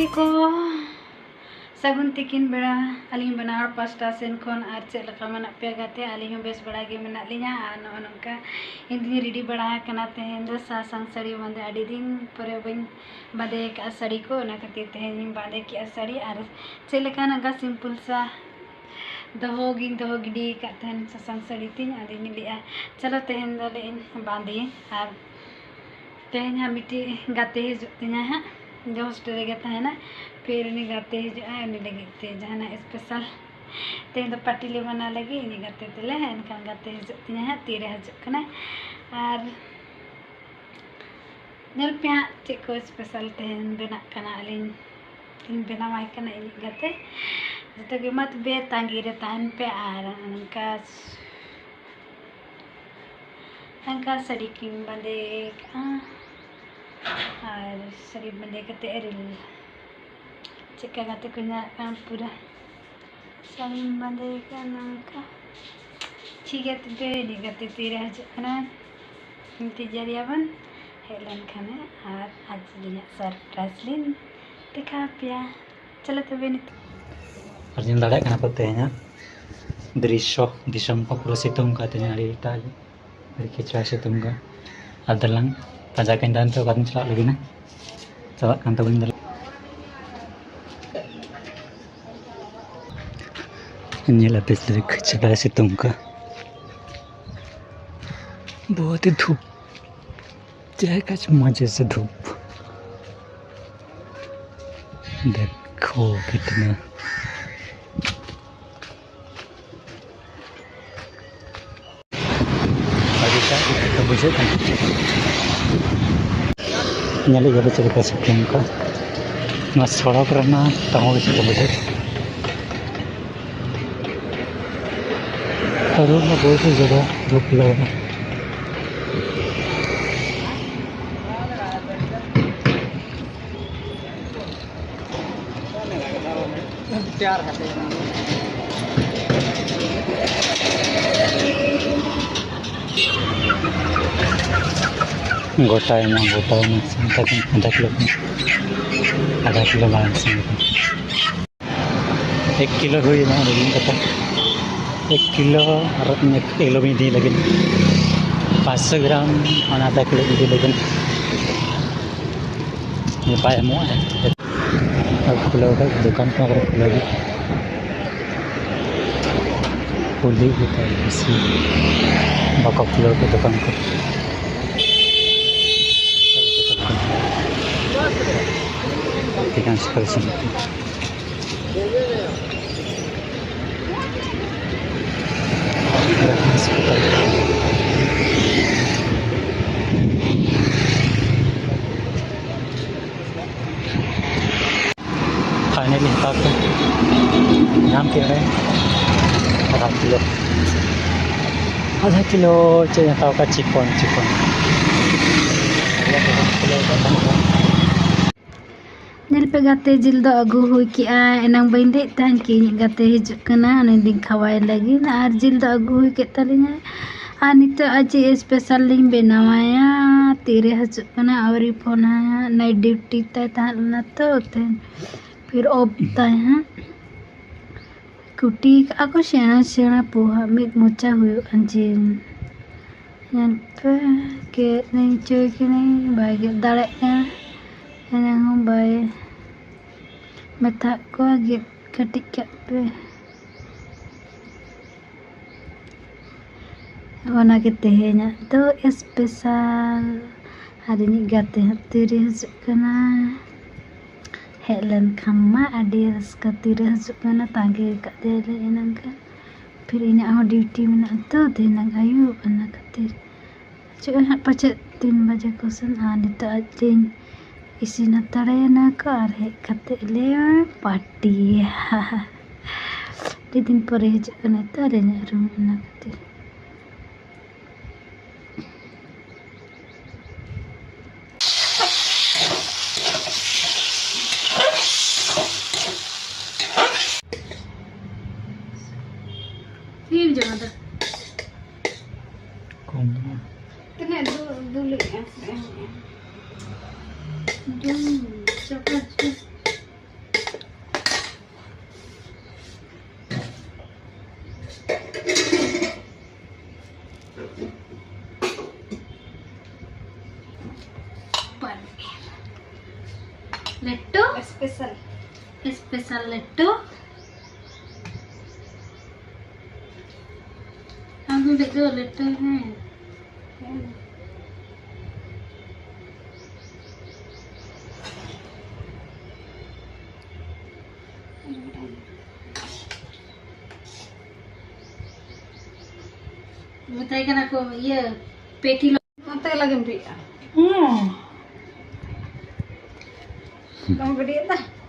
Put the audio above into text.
गाते को सगुन तिकिन बेड़ा अलिंग बनार पास्टा सेन खन आर चेक लका मना पे गाते अलिंग बेस बड़ा गे मेना लिया आर नोनका इंदी रेडी बड़ा कना तेहेन दो सासांग साड़ी बांधे आडी दिन परे बन बांधे का साड़ी को ना खातिर तेहेन बांधे की साड़ी आर चेक लका नगा सिंपल सा दहो गिडी का तेहेन सासांग साड़ी तिन आदी लिया चलो तेहेन दो ले बांधे आर तेहेन हा मिट्टी गाते हिजुतिना हा जो हॉस्टल रे गता है ना फिर उन्हें गाते हैं उन्हें लगे थे जहाँ स्पेशल तेन तो पार्टी ले बना लगी इन्हें गाते थे ले इनका गाते हैं तीरे हजना और नल पे चेक को स्पेशल तेन बना कना अलिन बनावाई कना इन्हें गाते जो कि मत बे तांगी रे तान पे आर उनका साड़ी किन बंदे और शरीर बंदे करते एरिल चिक्का गाते कुछ पूरा शरीर बंदे का नाका ठीक है तो बेरी गाते तीरे हजना इंतजारिया बन हेलन खाने और आज लिया सरप्राइज लिन दिखा पिया चलो तो बेनी अर्जुन लड़ा करना पड़ते हैं दृश्य दिशम को पूरा सितुम का तेज अड़ी टाल अड़ी खिचड़ा सितुम का अदलंग ताजा केंद्रान तो बात चला लगी ना चला कांता बंद नीला पिछले खिचड़ा सितुम का बहुत ही धूप जाएगा मजे से धूप देखो कितना बुझे nyali gak cerita sebelum ka mas soal karena tahu bisa buझे baru mau boleh juga 2 kilo गोटा में आधा किलो लाइन से 1 किलो हुई ना लेकिन कता 1 किलो और 1 किलो में दी लेकिन 500 ग्राम और आधा किलो दी लेकिन ये पाया मुआ है अब किलो का दुकान का अगर खुलेगी खुली होता है इसी बाका किलो की दुकान को seperti sini. Finally pakai hampir आधा किलो चाहिए था का चिकन नल पे गाते जिल दो अगू हुई कि एनंग बंदे तान की गाते हिजुकना दिन खवाए लगी और जिल दो अगू हुई के तलिना और नितो आज स्पेशल लिंग बनावाया तीरे हजुकना और फोन नाइट ड्यूटी ताना तो फिर ऑफ ताया कुटी ako सेना पोहा मिक मोचा हुई अंजिन yan पे के नहीं चोय के नहीं बागे दाड़े एना हम बाय मेथा को गे कटिक के पे ओना के तेहेना तो स्पेशल hari ini गाते हैं तीरे हजुकना हेलन खम्मा आदि रस्का तीरे हजुकना तांगे काते ले एनंगा फिर इन आउ ड्यूटी में तो देनंग आयु अना खातिर जो हाँ 3 बजे को सन आने तो दिन इसी न तड़े ना कर है खाते ले पार्टी दिन पर हजुकना तारे ना रूम ना खातिर फिर जमा था कितने दो ले chocolate Lettu. Special. Special lettu. Aku betul lettu है. Betulkan aku iya peti lo. Mantay lagi pi. Kamu gede dah.